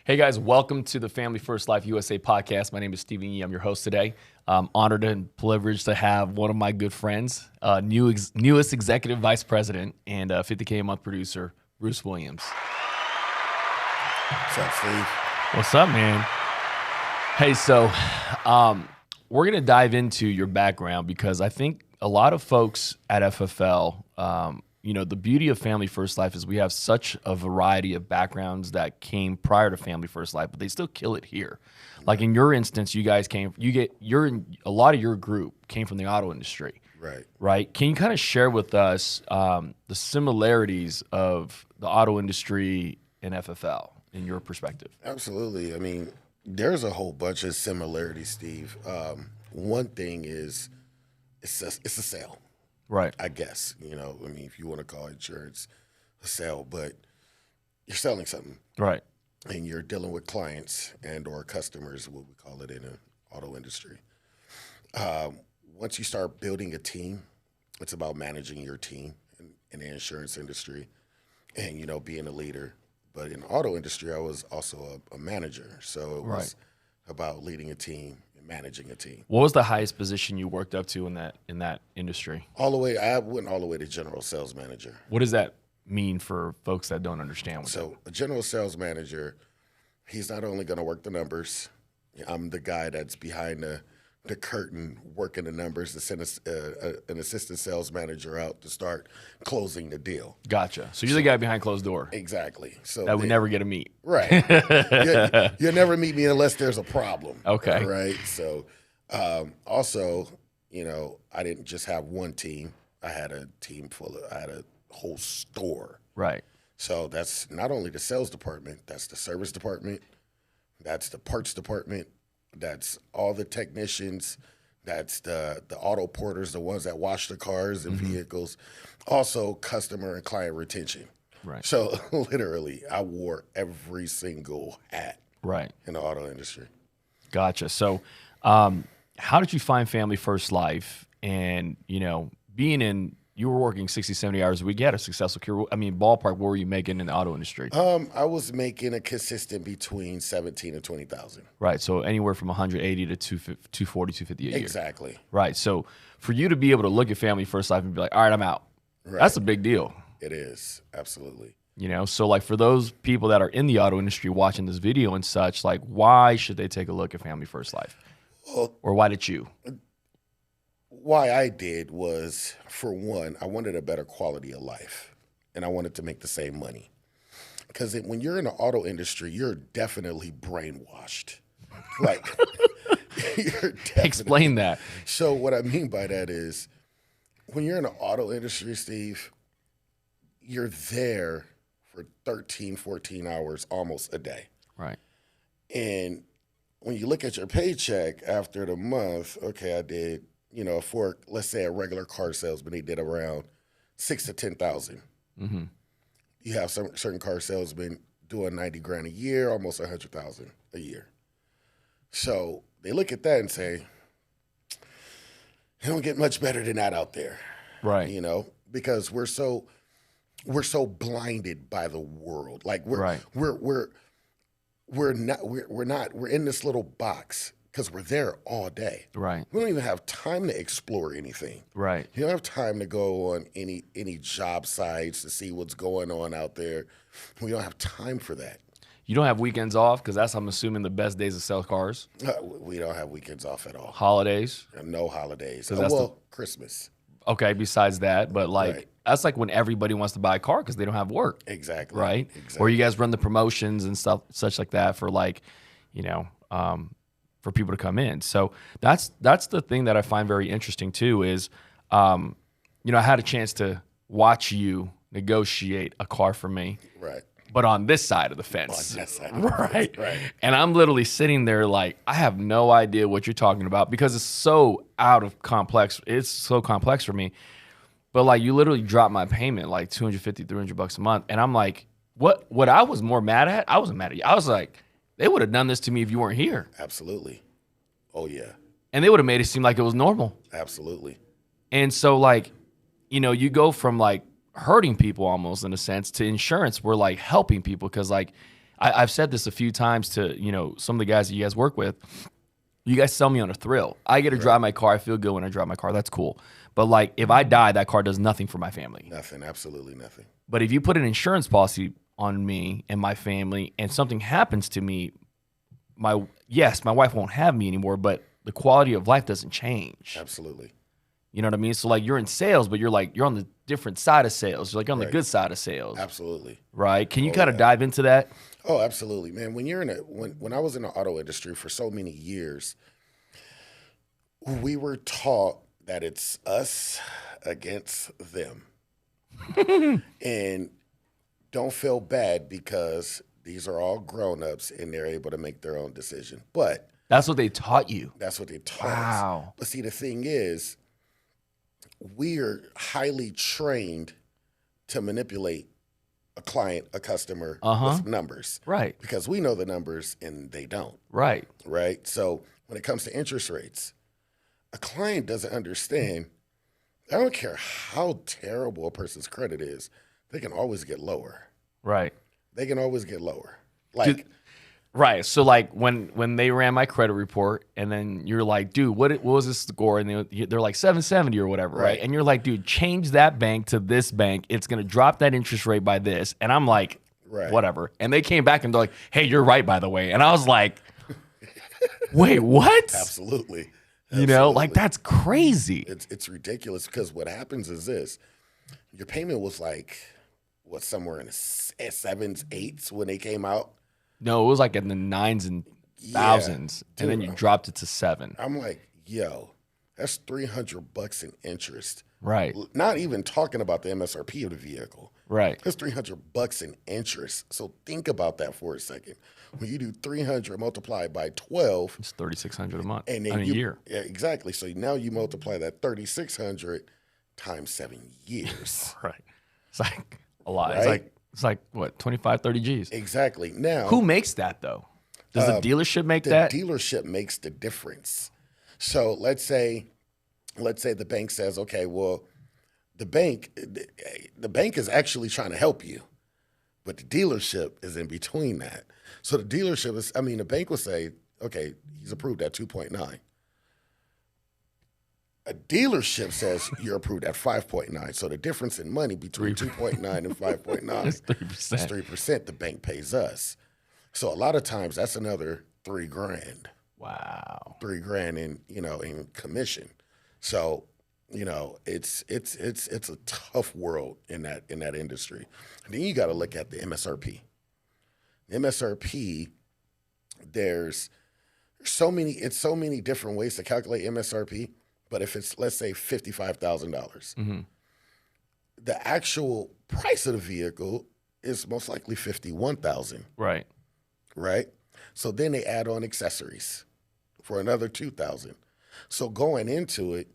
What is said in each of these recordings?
Hey guys, welcome to the Family First Life USA podcast. My name is Stephen Yee. I'm your host today. I'm honored and privileged to have one of my good friends, newest executive vice president and 50K a month producer, Bruce Williams. What's up, Steve? What's up, man? Hey, so we're going to dive into your background because I think a lot of folks at FFL, the beauty of Family First Life is we have such a variety of backgrounds that came prior to Family First Life, but they still kill it here. Like in your instance, a lot of your group came from the auto industry. Right. Can you kind of share with us the similarities of the auto industry and FFL in your perspective? Absolutely. I mean, there's a whole bunch of similarities, Steve. One thing is it's a sale. Right. I guess, if you want to call insurance a sale, but you're selling something. Right. And you're dealing with clients and or customers, what we call it in the auto industry. Once you start building a team, it's about managing your team in the insurance industry and, being a leader. But in the auto industry, I was also a manager. So it was about leading a team. Managing a team. What was the highest position you worked up to in that industry? I went all the way to general sales manager. What does that mean for folks that don't understand? A general sales manager, he's not only going to work the numbers. I'm the guy that's behind the curtain working the numbers to send an assistant sales manager out to start closing the deal. Gotcha. So you're the guy behind closed door. Exactly. So that we never get to meet. Right. You'll never meet me unless there's a problem. Okay. Right. So also, I didn't just have one team. I had a team I had a whole store. Right. So that's not only the sales department, that's the service department, that's the parts department, that's all the technicians, that's the auto porters, the ones that wash the cars and vehicles, also customer and client retention. Right. So literally, I wore every single hat in the auto industry. Gotcha. So how did you find Family First Life and, you were working 60, 70 hours a week. You had a successful career. I mean, ballpark, what were you making in the auto industry? I was making a consistent between 17 and 20,000. Right. So anywhere from 180 to 240, 250 a year. Exactly. Right. So for you to be able to look at Family First Life and be like, all right, I'm out. Right. That's a big deal. It is. Absolutely. So like for those people that are in the auto industry watching this video and such, like why should they take a look at Family First Life? Well, or why did you? Why I did was, for one, I wanted a better quality of life, and I wanted to make the same money. Because when you're in the auto industry, you're definitely brainwashed. Like, Explain that. So what I mean by that is, when you're in the auto industry, Steve, you're there for 13, 14 hours almost a day. Right. And when you look at your paycheck after the month, okay, I did, for, let's say, a regular car salesman, he did around 6,000 to 10,000. Mm-hmm. You have some certain car salesmen doing 90 grand a year, almost 100,000 a year. So they look at that and say, "They don't get much better than that out there." Right. Because we're so blinded by the world. Like we're in this little box. Because we're there all day. Right. We don't even have time to explore anything. Right. You don't have time to go on any job sites to see what's going on out there. We don't have time for that. You don't have weekends off? Because that's, I'm assuming, the best days to sell cars. We don't have weekends off at all. Holidays? No holidays. Christmas. Okay, besides that. But that's like when everybody wants to buy a car because they don't have work. Exactly. Right? Exactly. Or you guys run the promotions and stuff, such like that for for people to come in. So that's the thing that I find very interesting too is, I had a chance to watch you negotiate a car for me. Right. But on this side of the fence. On that side. Right. Right. And I'm literally sitting there like, I have no idea what you're talking about because it's so complex. It's so complex for me. But like you literally dropped my payment like $250, $300 a month. And I'm like, what I was more mad at, I wasn't mad at you. I was like, they would have done this to me if you weren't here. Absolutely. Oh, yeah. And they would have made it seem like it was normal. Absolutely. And so, like, you go from, like, hurting people almost in a sense to insurance. We're, like, helping people because, like, I've said this a few times to, some of the guys that you guys work with. You guys sell me on a thrill. I get to drive my car. I feel good when I drive my car. That's cool. But like, if I die, that car does nothing for my family. Nothing, absolutely nothing. But if you put an insurance policy on me and my family and something happens to me, my wife won't have me anymore, but the quality of life doesn't change. Absolutely. You know what I mean? So like, you're in sales, but you're on the different side of sales. You're like on the Right. good side of sales. Absolutely. Right? Can you kind of dive into that? Oh, absolutely, man. When you're when I was in the auto industry for so many years, we were taught that it's us against them. And don't feel bad because these are all grown-ups and they're able to make their own decision. But That's what they taught you. that's what they taught us. Wow. But see, the thing is, we are highly trained to manipulate a client, a customer with numbers. Right. Because we know the numbers and they don't, Right. right? So when it comes to interest rates, a client doesn't understand. I don't care how terrible a person's credit is, they can always get lower. Right. They can always get lower. Like, Right. So like when they ran my credit report and then you're like, dude, what was this score? And they're like 770 or whatever, right? And you're like, dude, change that bank to this bank. It's going to drop that interest rate by this. And I'm like, whatever. And they came back and they're like, hey, you're right, by the way. And I was like, wait, what? absolutely. You know, like that's crazy. It's ridiculous because what happens is this. Your payment was like, what, somewhere in the sevens, eights when they came out. No, it was like in the nines and thousands. And then you dropped it to 7. I'm like, yo, that's $300 in interest. Right. Not even talking about the MSRP of the vehicle. Right. That's $300 in interest. So think about that for a second. When you do 300 multiplied by 12, It's $3,600 a month. and in then a year. Yeah, exactly. So now you multiply that 3,600 times 7 years. Right. It's like a lot. Right? It's like what, 25, 30 G's. Exactly. Now, Who makes that though? Does the dealership make the that? dealership makes the difference. So let's say the bank says, okay, well, the bank is actually trying to help you, but the dealership is in between that. So the dealership the bank will say, okay, he's approved at 2.9. A dealership says you're approved at 5.9. So the difference in money between 2.9 and 5.9 It's 3%. is 3%. The bank pays us. So a lot of times that's another $3,000. Wow. $3,000 in commission. So, it's a tough world in that industry. And then you got to look at the MSRP. The MSRP, there's so many different ways to calculate MSRP. But if it's, let's say, $55,000, the actual price of the vehicle is most likely $51,000. Right. Right? So then they add on accessories for another $2,000. So going into it,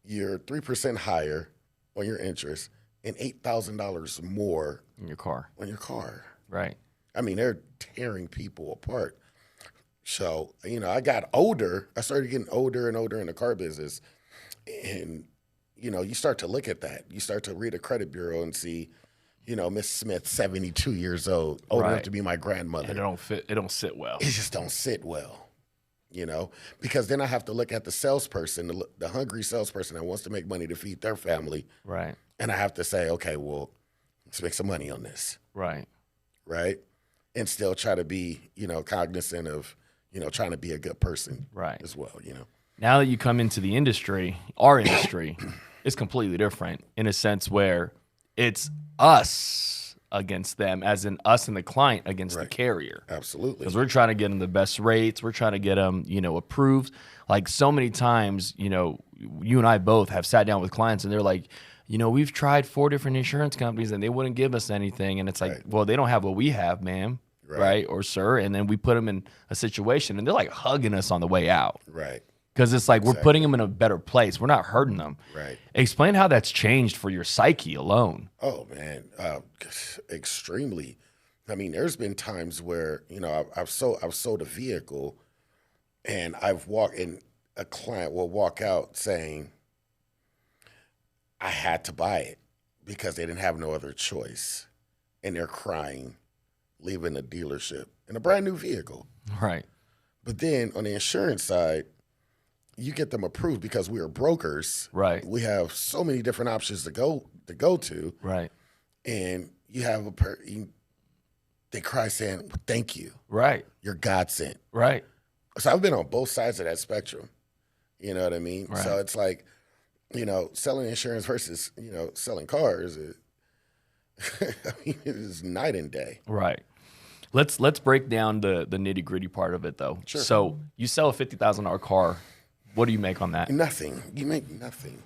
you're 3% higher on your interest and $8,000 more In your car. on your car. Right. I mean, they're tearing people apart. So, I got older. I started getting older and older in the car business. And, you start to look at that. You start to read a credit bureau and see, Miss Smith, 72 years old enough to be my grandmother. And it don't sit well. It just don't sit well, because then I have to look at the salesperson, the hungry salesperson that wants to make money to feed their family. Right. And I have to say, okay, well, let's make some money on this. Right. Right. And still try to be, cognizant of, trying to be a good person as well, Now that you come into the industry, our industry is completely different in a sense where it's us against them, as in us and the client against the carrier. Absolutely. Because we're trying to get them the best rates. We're trying to get them, approved. Like so many times, you and I both have sat down with clients and they're like, we've tried 4 different insurance companies and they wouldn't give us anything. And it's like, well, they don't have what we have, ma'am. Right. Or sir. And then we put them in a situation and they're like hugging us on the way out. Right. Because it's like we're putting them in a better place. We're not hurting them. Right. Explain how that's changed for your psyche alone. Oh, man. Extremely. I mean, there's been times where, I've sold a vehicle and I've walked in, a client will walk out saying, I had to buy it because they didn't have no other choice. And they're crying leaving a dealership in a brand new vehicle. Right. But then on the insurance side, you get them approved because we are brokers. Right. We have so many different options to go to. Right. And you have they cry saying, well, thank you. Right. You're God sent. Right. So I've been on both sides of that spectrum. You know what I mean? Right. So it's like, selling insurance versus, selling cars. I mean, it is night and day. Right. Let's break down the nitty gritty part of it though. Sure. So you sell a $50,000 car. What do you make on that? Nothing. You make nothing.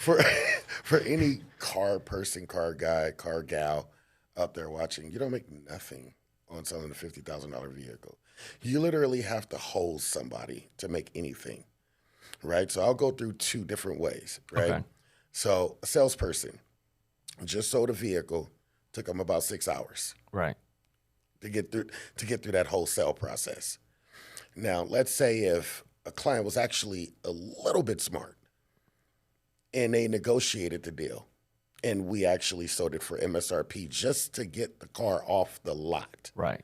for any car person, car guy, car gal out there watching, you don't make nothing on selling a $50,000 vehicle. You literally have to hold somebody to make anything, right? So I'll go through two different ways, right? Okay. So a salesperson just sold a vehicle, took them about 6 hours Right. to get through that whole sale process. Now, let's say if a client was actually a little bit smart and they negotiated the deal and we actually sold it for MSRP just to get the car off the lot. Right.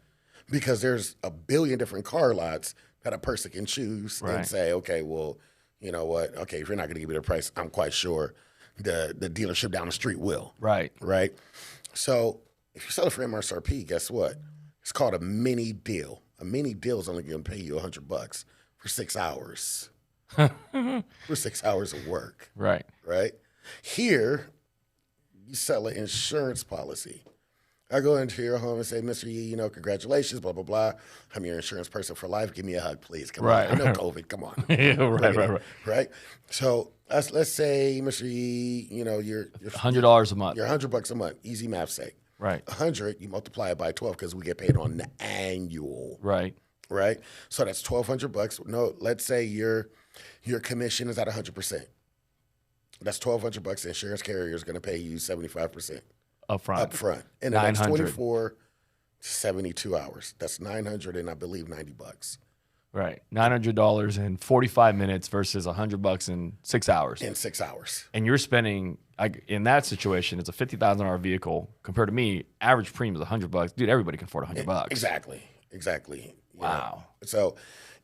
Because there's a billion different car lots that a person can choose Right. and say, okay, well, you know what? Okay, if you're not going to give me the price, I'm quite sure the dealership down the street will. Right. Right? So if you sell it for MSRP, guess what? It's called a mini deal. A mini deal is only going to pay you $100 for 6 hours. For 6 hours of work. Right. Right? Here, you sell an insurance policy. I go into your home and say, Mr. Yee, congratulations, blah, blah, blah. I'm your insurance person for life. Give me a hug, please. Come Right. on. I know COVID. Come on. Yeah, right. Right? So let's say, Mr. Yee, you're $100 a month. You're $100 a month. Easy math sake. Right. 100, you multiply it by 12 because we get paid on the annual. Right. Right? So that's $1,200. No, let's say your commission is at 100%. That's $1,200. The insurance carrier is going to pay you 75% Up front. in the next 900. 24 to 72 hours. That's $900 and I believe $90 Right. $900 in 45 minutes versus $100 in 6 hours. in 6 hours. And you're spending, in that situation, it's a $50,000 vehicle. Compared to me, average premium is $100. Dude, everybody can afford $100. Exactly. You Wow. know? So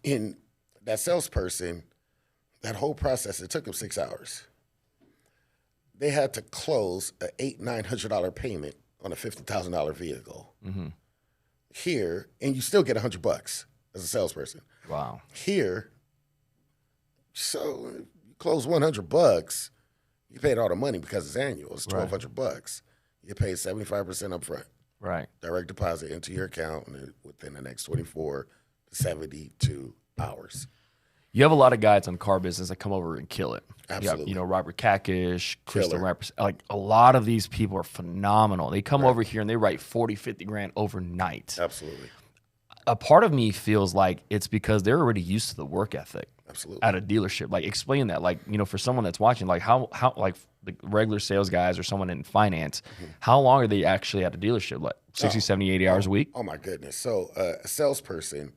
in that salesperson, that whole process, it took them 6 hours. They had to close a $800-900 payment on a $50,000 vehicle. Mm-hmm. Here, and you still get $100 as a salesperson. Wow. Here, so you close $100, you paid all the money because it's annual. It's $1,200. You pay 75% up front. Right. Direct deposit into your account within the next 24 to 72 hours. You have a lot of guys in the car business that come over and kill it. Absolutely. You have, Robert Kakish, Kristen Killer. Rappers. Like, a lot of these people are phenomenal. They come over here and they write 40, 50 grand overnight. Absolutely. A part of me feels like it's because they're already used to the work ethic. Absolutely. At a dealership. Like, explain that. Like, for someone that's watching, like how like the regular sales guys or someone in finance, how long are they actually at a dealership? Like 60, 70, 80 hours a week? Oh my goodness. So a salesperson,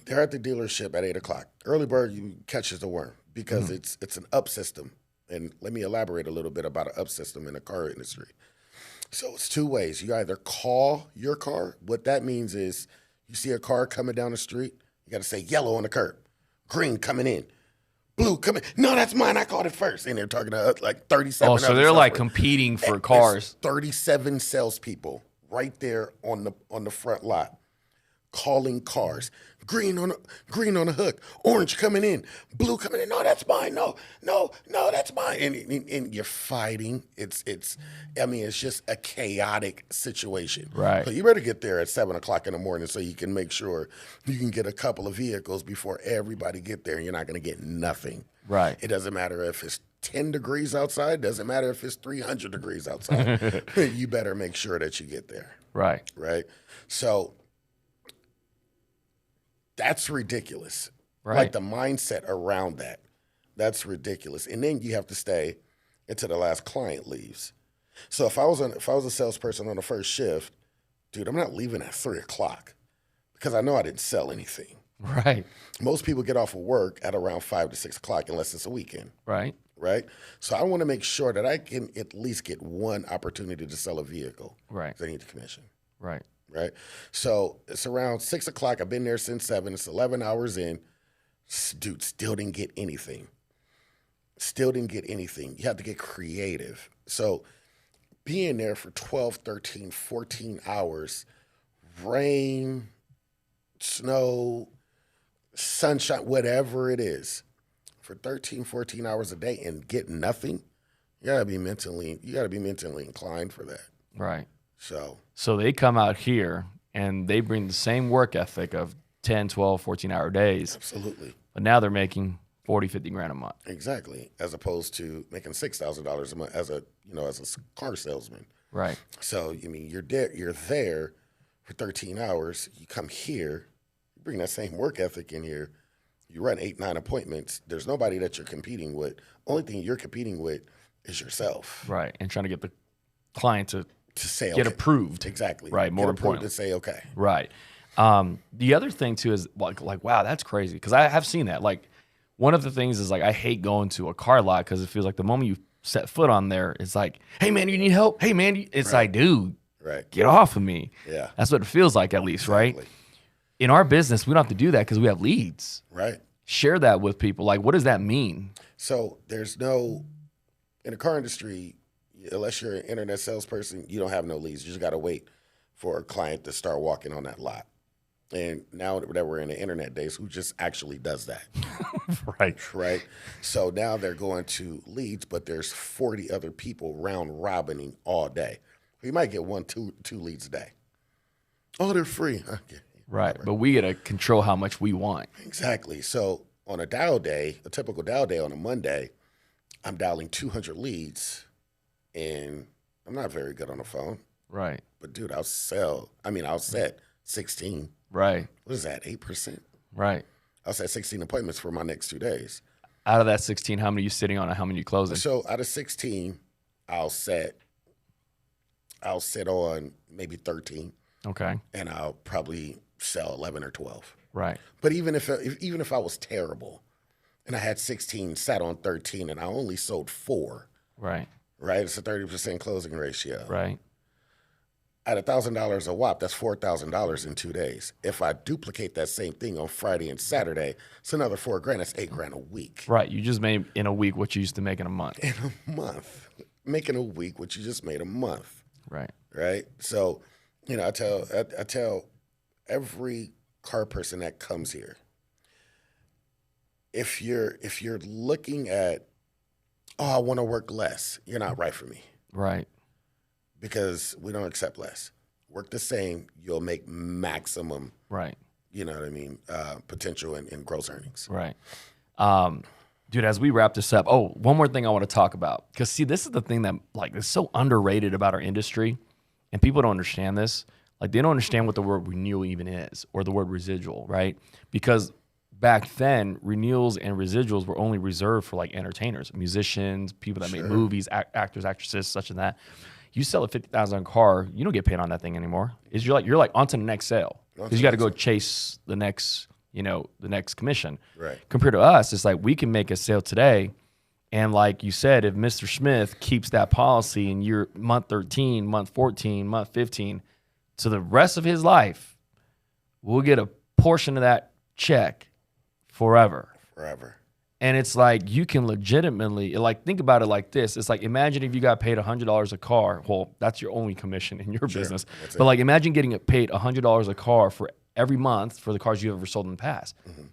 they're at the dealership at 8 o'clock. Early bird you catches the worm because it's an up system. And let me elaborate a little bit about an up system in the car industry. So it's two ways. You either call your car. What that means is you see a car coming down the street, you got to say yellow on the curb, green coming in, blue coming. No, that's mine. I called it first. And they're talking to like 37. Oh, so they're like competing for cars. There's 37 salespeople right there on the front lot calling cars. Green on the hook, orange coming in, blue coming in. No, that's mine. No, that's mine. And you're fighting. It's just a chaotic situation. Right. So you better get there at 7 o'clock in the morning so you can make sure you can get a couple of vehicles before everybody get there, and you're not going to get nothing. Right. It doesn't matter if it's 10 degrees outside. Doesn't matter if it's 300 degrees outside. You better make sure that you get there. Right. Right. So that's ridiculous. Right. Like the mindset around that's ridiculous. And then you have to stay until the last client leaves. So if I was a salesperson on the first shift, dude, I'm not leaving at 3 o'clock because I know I didn't sell anything. Right. Most people get off of work at around 5 to 6 o'clock unless it's a weekend. Right. Right. So I want to make sure that I can at least get one opportunity to sell a vehicle. Right. 'Cause I need the commission. Right. right? So it's around 6 o'clock. I've been there since 7. It's 11 hours in. Dude, still didn't get anything. Still didn't get anything. You have to get creative. So being there for 12, 13, 14 hours, rain, snow, sunshine, whatever it is, for 13, 14 hours a day and get nothing, you gotta be mentally inclined for that. Right. So they come out here and they bring the same work ethic of 10, 12, 14-hour days. absolutely. But now they're making 40, 50 grand a month. Exactly. As opposed to making $6,000 a month as a car salesman. Right. So you're there for 13 hours. You come here, you bring that same work ethic in here. You run 8, 9 appointments. There's nobody that you're competing with. Only thing you're competing with is yourself. Right. And trying to get the client to say get okay. approved. Exactly. Right. More get approved importantly. to say okay. Right. The other thing too is like wow, that's crazy because I have seen that. Like one of the things is like I hate going to a car lot because it feels like the moment you set foot on there, it's like, hey man, you need help? Hey man, it's Right. like, dude, Right. get off of me. Yeah. That's what it feels like at least, right? Exactly. In our business, we don't have to do that because we have leads. Right. Share that with people. Like, what does that mean? So there's no, in the car industry, unless you're an internet salesperson, you don't have no leads. You just got to wait for a client to start walking on that lot. And now that we're in the internet days, who just actually does that? Right. Right? So now they're going to leads, but there's 40 other people round robining all day. You might get 1, 2 leads a day. Oh, they're free. Okay. Right. But we got to control how much we want. Exactly. So on a dial day, a typical dial day on a Monday, I'm dialing 200 leads, and I'm not very good on the phone. Right. But dude, I'll set 16. Right. What is that, 8%? Right. I'll set 16 appointments for my next 2 days. Out of that 16, how many you sitting on and how many you closing? So out of 16, I'll sit on maybe 13, Okay. and I'll probably sell 11 or 12. Right. But even if I was terrible, and I had 16 sat on 13, and I only sold 4, Right. right? It's a 30% closing ratio. Right. At $1,000 a whop, that's $4,000 in 2 days. If I duplicate that same thing on Friday and Saturday, it's another $4,000. That's $8,000 a week. Right. You just made in a week what you used to make in a month. In a month, making a week what you just made a month. Right. Right. So, I tell every car person that comes here, if you're looking at, I want to work less, you're not right for me. Right. Because we don't accept less. Work the same, you'll make maximum, Right. you know what I mean, potential in gross earnings. Right. Dude, as we wrap this up, one more thing I want to talk about. Because, see, this is the thing that, like, is so underrated about our industry, and people don't understand this. Like, they don't understand what the word renewal even is or the word residual, right? Because back then, renewals and residuals were only reserved for, like, entertainers, musicians, people that make movies, actors, actresses, such and that. You sell a $50,000 car, you don't get paid on that thing anymore. You're like on to the next sale because you got to go chase the next commission. Right. Compared to us, it's like we can make a sale today, and like you said, if Mr. Smith keeps that policy in year month 13, month 14, month 15, to the rest of his life, we'll get a portion of that check forever. Forever. And it's like you can legitimately, like, think about it like this. It's like, imagine if you got paid $100 a car. Well, that's your only commission in your business. But like, imagine getting paid $100 a car for every month for the cars you ever sold in the past. Mm-hmm.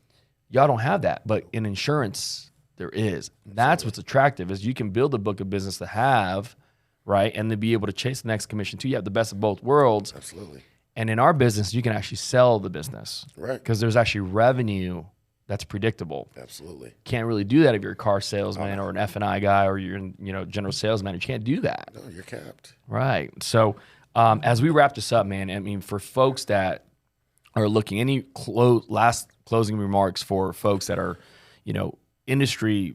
Y'all don't have that, but in insurance, there is. That's what's attractive is you can build a book of business to have, right, and then be able to chase the next commission too. You have the best of both worlds. Absolutely. And in our business, you can actually sell the business, right? Because there's actually revenue that's predictable. Absolutely. Can't really do that if you're a car salesman or an F&I guy or you're general sales manager. You can't do that. No, you're capped. Right. So as we wrap this up, man, I mean, for folks that are looking, any last closing remarks for folks that are, industry,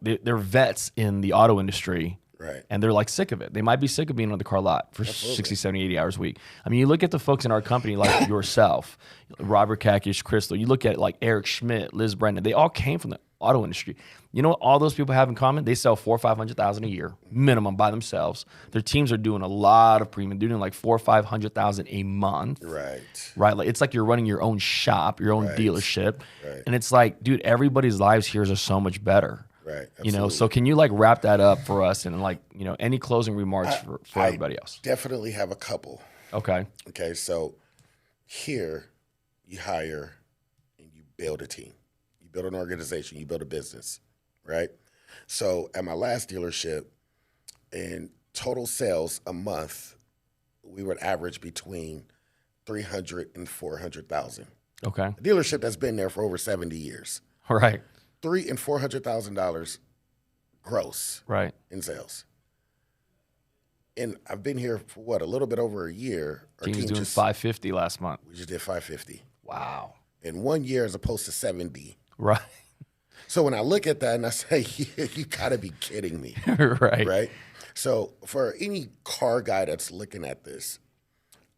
they're vets in the auto industry. Right. And they're like sick of it. They might be sick of being on the car lot for 60, 70, 80 hours a week. I mean, you look at the folks in our company like yourself, Robert Kakish, Crystal. You look at like Eric Schmidt, Liz Brendan. They all came from the auto industry. You know what all those people have in common? They sell 400,000 or 500,000 a year minimum by themselves. Their teams are doing a lot of premium. They're doing like 400,000 or 500,000 a month. Right. Like it's like you're running your own shop, your own dealership. And it's like, dude, everybody's lives here are so much better. Right. You know, so can you like wrap that up for us and like, you know, any closing remarks for everybody else? Definitely have a couple. Okay. Okay. So here you hire and you build a team. You build an organization. You build a business. Right. So at my last dealership, in total sales a month, we would average between 300 and 400,000. Okay. A dealership that's been there for over 70 years. All right. $300,000 and $400,000 gross. Right. In sales. And I've been here for what, a little bit over a year. Our team was doing 550 last month. We just did 550. Wow. In 1 year as opposed to 70. Right. So when I look at that and I say, you gotta be kidding me. Right. Right. So for any car guy that's looking at this,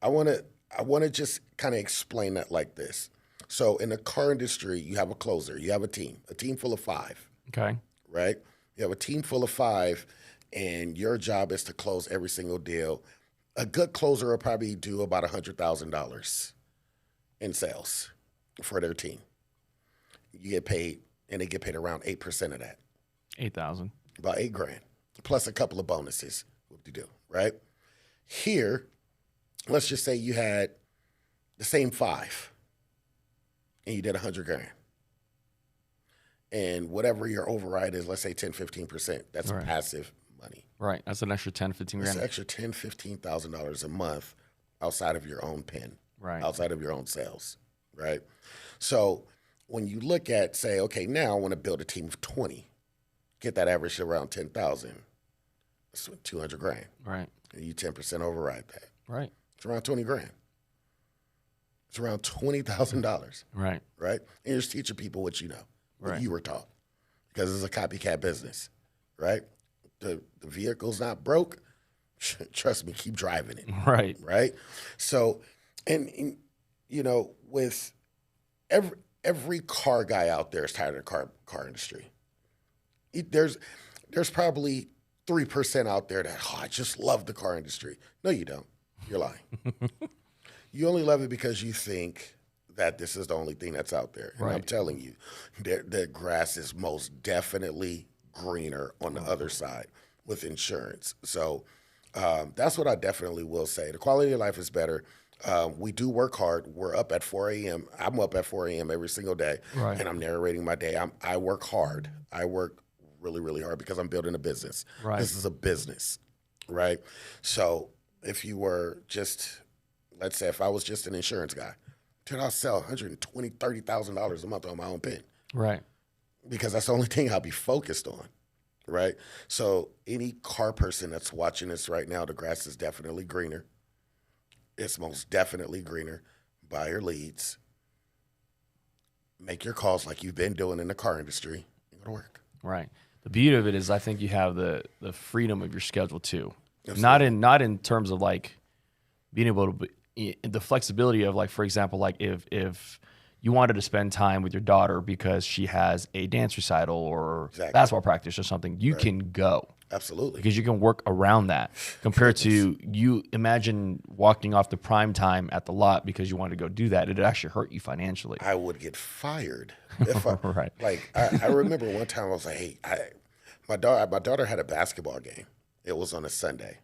I wanna just kind of explain that like this. So in the car industry, you have a closer, you have a team full of 5. Okay. Right? You have a team full of 5, and your job is to close every single deal. A good closer will probably do about $100,000 in sales for their team. You get paid, and they get paid around 8% of that. 8,000. About $8,000, plus a couple of bonuses. What do you do, right? Here, let's just say you had the same 5. And you did $100,000. And whatever your override is, let's say 10, 15%, that's passive money. Right. That's an extra 10, 15 grand. That's an extra $10,000, $15,000 a month outside of your own pen. Right. Outside of your own sales. Right. So when you look at, say, okay, now I want to build a team of 20, get that average to around 10,000. That's $200,000. Right. And you 10% override that. Right. It's around $20,000. It's around $20,000. Right. Right? And you're just teaching people what you know, what you were taught. Because it's a copycat business, right? The vehicle's not broke. Trust me, keep driving it. Right. Right? So, and you know, with every car guy out there is tired of the car industry. There's probably 3% out there that, I just love the car industry. No, you don't. You're lying. You only love it because you think that this is the only thing that's out there. And I'm telling you, the grass is most definitely greener on the other side with insurance. So that's what I definitely will say. The quality of life is better. We do work hard. We're up at 4 a.m. I'm up at 4 a.m. every single day, and I'm narrating my day. I work hard. I work really, really hard because I'm building a business. Right. This is a business, right? So if you were just... Let's say if I was just an insurance guy, then I'll sell $120,000, $30,000 a month on my own pen. Right. Because that's the only thing I'll be focused on. Right. So any car person that's watching this right now, the grass is definitely greener. It's most definitely greener. Buy your leads. Make your calls like you've been doing in the car industry. And go to work. Right. The beauty of it is I think you have the freedom of your schedule too. Absolutely. Not in terms of like being able to the flexibility of like, for example, like if you wanted to spend time with your daughter because she has a dance recital or basketball practice or something, you can go. Absolutely. Because you can work around that compared to you imagine walking off the prime time at the lot because you wanted to go do that. It'd actually hurt you financially. I would get fired. If I, Like I remember one time I was like, hey, my daughter had a basketball game. It was on a Sunday.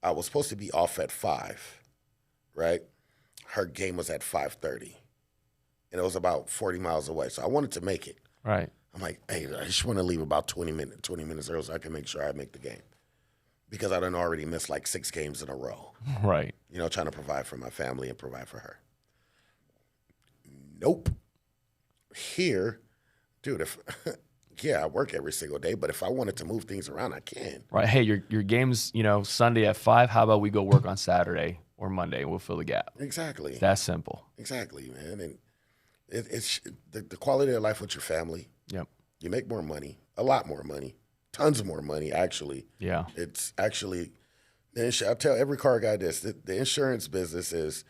I was supposed to be off at 5. Right? Her game was at 5:30. And it was about 40 miles away. So I wanted to make it. Right. I'm like, hey, I just want to leave about 20 minutes early so I can make sure I make the game. Because I done already missed like 6 games in a row. Right. You know, trying to provide for my family and provide for her. Nope. Here, dude, if I work every single day, but if I wanted to move things around, I can. Right. Hey, your game's, Sunday at 5. How about we go work on Saturday or Monday? We'll fill the gap. Exactly. It's that simple. Exactly, man. And it's the quality of life with your family. Yep. You make more money, a lot more money, tons more money, actually. Yeah. It's actually, I tell every car guy this, the insurance business is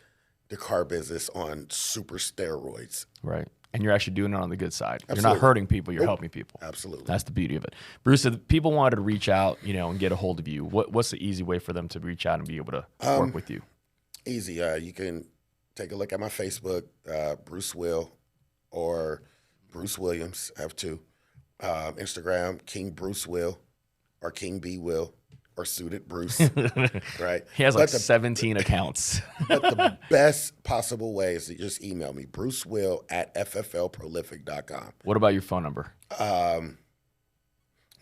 the car business on super steroids. Right. and you're actually doing it on the good side. You're Absolutely. not hurting people, you're helping people. Absolutely. That's the beauty of it. Bruce, if people wanted to reach out, and get a hold of you, what's the easy way for them to reach out and be able to work with you? Easy. You can take a look at my Facebook, Bruce Will, or Bruce Williams. I have two. Instagram, King Bruce Will, or King B Will, or Suited Bruce. Right. He has 17 accounts. But the best possible way is to just email me, brucewill@fflprolific.com. What about your phone number?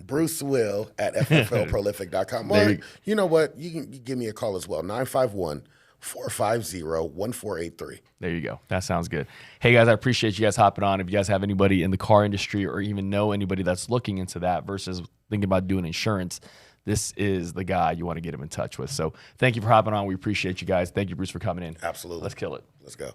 brucewill@fflprolific.com. Or, you know what? You can give me a call as well, 951-450-1483. There you go. That sounds good. Hey, guys, I appreciate you guys hopping on. If you guys have anybody in the car industry or even know anybody that's looking into that versus thinking about doing insurance, this is the guy you want to get him in touch with. So thank you for hopping on. We appreciate you guys. Thank you, Bruce, for coming in. Absolutely. Let's kill it. Let's go.